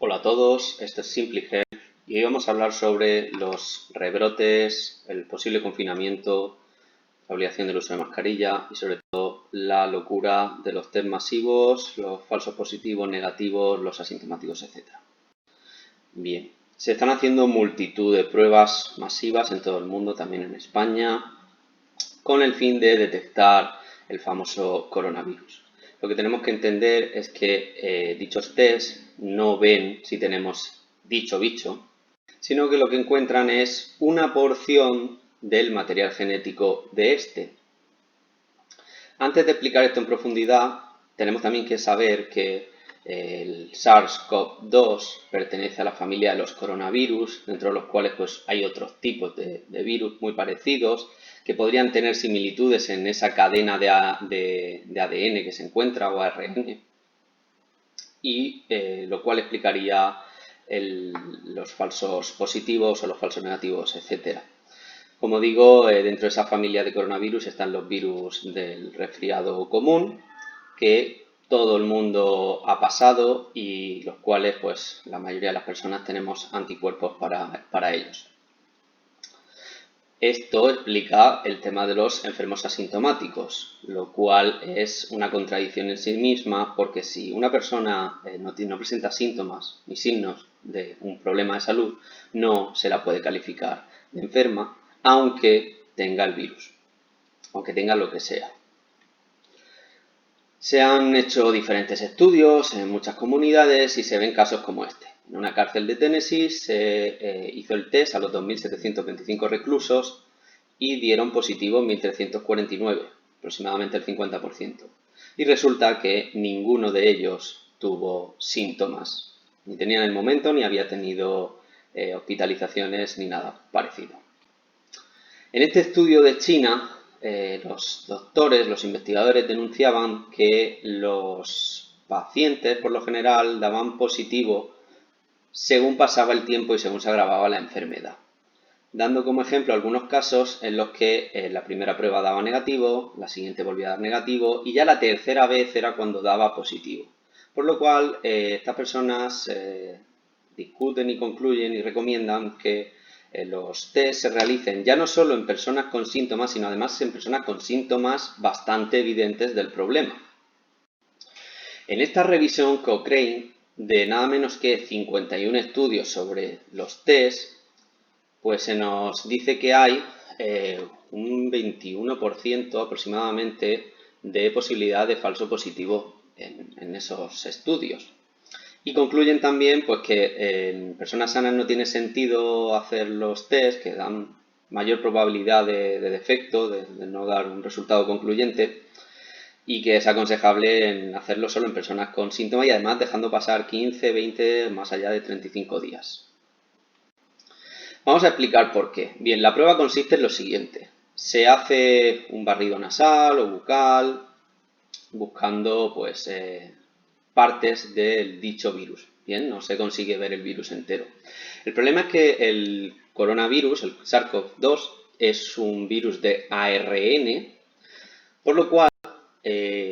Hola a todos, esto es Simply Health y hoy vamos a hablar sobre los rebrotes, el posible confinamiento, la obligación del uso de mascarilla y sobre todo la locura de los test masivos, los falsos positivos, negativos, los asintomáticos, etc. Bien, se están haciendo multitud de pruebas masivas en todo el mundo, también en España, con el fin de detectar el famoso coronavirus. Lo que tenemos que entender es que dichos test no ven si tenemos dicho bicho, sino que lo que encuentran es una porción del material genético de este. Antes de explicar esto en profundidad, tenemos también que saber que el SARS-CoV-2 pertenece a la familia de los coronavirus, dentro de los cuales pues, hay otros tipos de virus muy parecidos que podrían tener similitudes en esa cadena de ADN que se encuentra o ARN, y lo cual explicaría los falsos positivos o los falsos negativos, etc. Como digo, dentro de esa familia de coronavirus están los virus del resfriado común, que todo el mundo ha pasado y los cuales pues la mayoría de las personas tenemos anticuerpos para ellos. Esto explica el tema de los enfermos asintomáticos, lo cual es una contradicción en sí misma, porque si una persona no presenta síntomas ni signos de un problema de salud, no se la puede calificar de enferma, aunque tenga el virus, aunque tenga lo que sea. Se han hecho diferentes estudios en muchas comunidades y se ven casos como este. En una cárcel de Tennessee se hizo el test a los 2.725 reclusos y dieron positivo 1.349, aproximadamente el 50%. Y resulta que ninguno de ellos tuvo síntomas, ni tenía en el momento ni había tenido hospitalizaciones ni nada parecido. En este estudio de China, los doctores, los investigadores denunciaban que los pacientes, por lo general, daban positivo según pasaba el tiempo y según se agravaba la enfermedad, dando como ejemplo algunos casos en los que la primera prueba daba negativo, la siguiente volvía a dar negativo y ya la tercera vez era cuando daba positivo. Por lo cual, estas personas discuten y concluyen y recomiendan que los test se realicen ya no solo en personas con síntomas, sino además en personas con síntomas bastante evidentes del problema. En esta revisión Cochrane de nada menos que 51 estudios sobre los test, pues se nos dice que hay un 21% aproximadamente de posibilidad de falso positivo en esos estudios. Y concluyen también pues, que en personas sanas no tiene sentido hacer los test, que dan mayor probabilidad de defecto, de no dar un resultado concluyente, y que es aconsejable hacerlo solo en personas con síntomas y además dejando pasar 15, 20, más allá de 35 días. Vamos a explicar por qué. Bien, la prueba consiste en lo siguiente. Se hace un barrido nasal o bucal buscando pues partes del dicho virus. Bien, no se consigue ver el virus entero. El problema es que el coronavirus, el SARS-CoV-2, es un virus de ARN, por lo cual,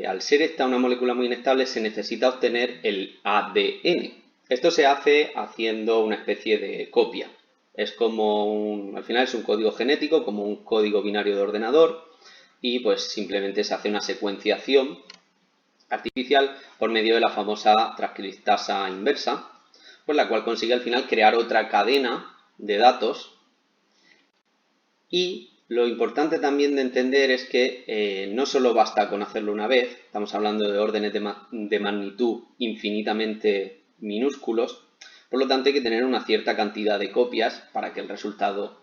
al ser esta una molécula muy inestable, se necesita obtener el ADN. Esto se hace haciendo una especie de copia. Es como al final es un código genético, como un código binario de ordenador, y pues simplemente se hace una secuenciación artificial por medio de la famosa transcriptasa inversa, por la cual consigue al final crear otra cadena de datos. Y lo importante también de entender es que no solo basta con hacerlo una vez, estamos hablando de órdenes de magnitud infinitamente minúsculos, por lo tanto hay que tener una cierta cantidad de copias para que el resultado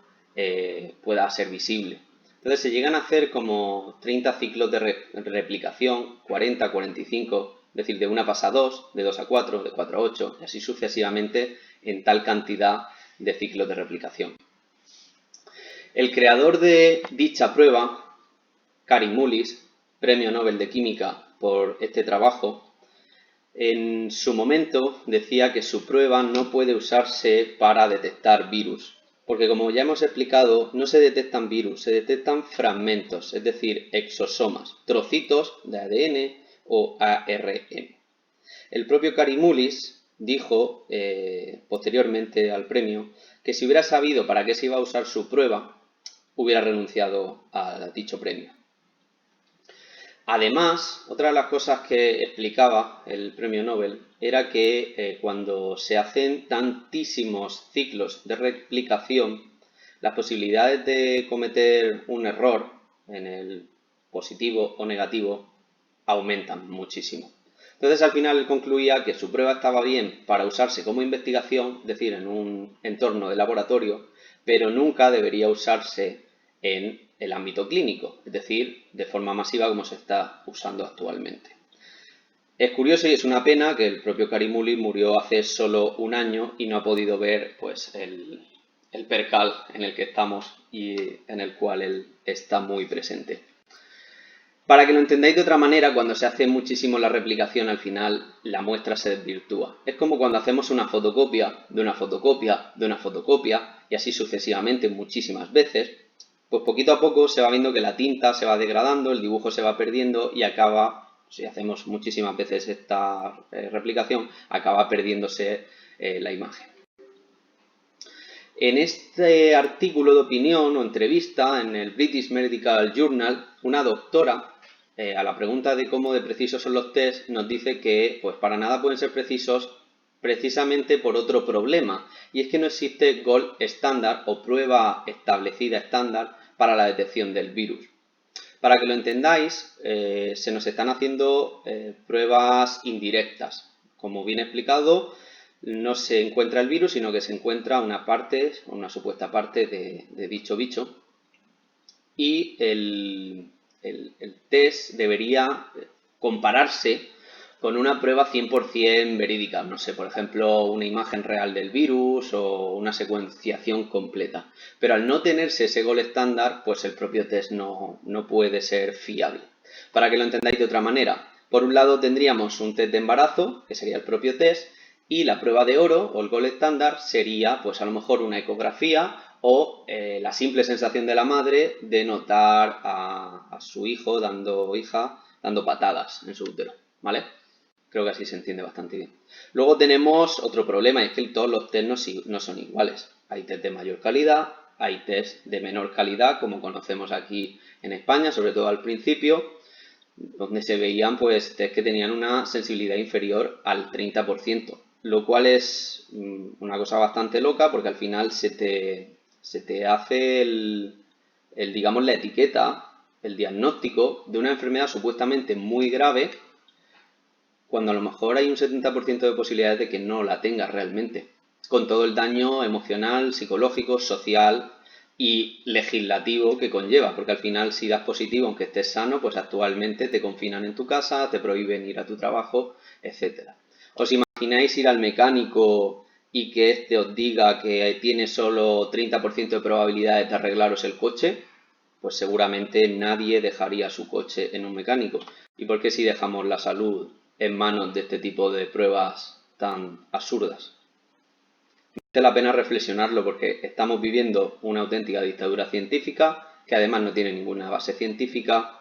pueda ser visible. Entonces se llegan a hacer como 30 ciclos de replicación, 40, 45, es decir, de 1 pasa a 2, de 2 a 4, de 4 a 8, y así sucesivamente en tal cantidad de ciclos de replicación. El creador de dicha prueba, Kary Mullis, Premio Nobel de Química por este trabajo, en su momento decía que su prueba no puede usarse para detectar virus, porque como ya hemos explicado, no se detectan virus, se detectan fragmentos, es decir, exosomas, trocitos de ADN o ARN. El propio Kary Mullis dijo posteriormente al premio que si hubiera sabido para qué se iba a usar su prueba, hubiera renunciado a dicho premio. Además, otra de las cosas que explicaba el premio Nobel era que cuando se hacen tantísimos ciclos de replicación, las posibilidades de cometer un error en el positivo o negativo aumentan muchísimo. Entonces, al final él concluía que su prueba estaba bien para usarse como investigación, es decir, en un entorno de laboratorio, pero nunca debería usarse en el ámbito clínico, es decir, de forma masiva como se está usando actualmente. Es curioso y es una pena que el propio Kary-Mullis murió hace solo un año y no ha podido ver pues, el percal en el que estamos y en el cual él está muy presente. Para que lo entendáis de otra manera, cuando se hace muchísimo la replicación, al final la muestra se desvirtúa. Es como cuando hacemos una fotocopia de una fotocopia de una fotocopia y así sucesivamente muchísimas veces, pues poquito a poco se va viendo que la tinta se va degradando, el dibujo se va perdiendo y acaba, si hacemos muchísimas veces esta replicación, acaba perdiéndose la imagen. En este artículo de opinión o entrevista en el British Medical Journal, una doctora, a la pregunta de cómo de precisos son los test, nos dice que pues para nada pueden ser precisos precisamente por otro problema, y es que no existe gold estándar o prueba establecida estándar para la detección del virus. Para que lo entendáis, se nos están haciendo pruebas indirectas. Como bien explicado, no se encuentra el virus, sino que se encuentra una parte, una supuesta parte de dicho bicho. Y el test debería compararse con una prueba 100% verídica, no sé, por ejemplo, una imagen real del virus o una secuenciación completa. Pero al no tenerse ese gold estándar, pues el propio test no puede ser fiable. Para que lo entendáis de otra manera, por un lado tendríamos un test de embarazo, que sería el propio test, y la prueba de oro o el gold estándar sería, pues a lo mejor una ecografía o la simple sensación de la madre de notar a su hijo dando patadas en su útero, ¿vale? Creo que así se entiende bastante bien. Luego tenemos otro problema, y es que todos los test no son iguales. Hay test de mayor calidad, hay test de menor calidad, como conocemos aquí en España, sobre todo al principio, donde se veían pues test que tenían una sensibilidad inferior al 30%, lo cual es una cosa bastante loca porque al final se te hace digamos, la etiqueta, el diagnóstico de una enfermedad supuestamente muy grave, cuando a lo mejor hay un 70% de posibilidades de que no la tengas realmente, con todo el daño emocional, psicológico, social y legislativo que conlleva, porque al final si das positivo aunque estés sano, pues actualmente te confinan en tu casa, te prohíben ir a tu trabajo, etc. ¿Os imagináis ir al mecánico y que este os diga que tiene solo 30% de probabilidades de arreglaros el coche? Pues seguramente nadie dejaría su coche en un mecánico. ¿Y por qué si dejamos la salud en manos de este tipo de pruebas tan absurdas? Merece la pena reflexionarlo porque estamos viviendo una auténtica dictadura científica que además no tiene ninguna base científica,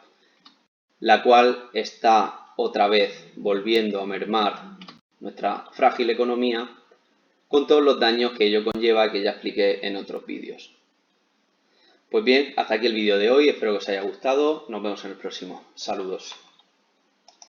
la cual está otra vez volviendo a mermar nuestra frágil economía con todos los daños que ello conlleva, que ya expliqué en otros vídeos. Pues bien, hasta aquí el vídeo de hoy, espero que os haya gustado, nos vemos en el próximo. Saludos.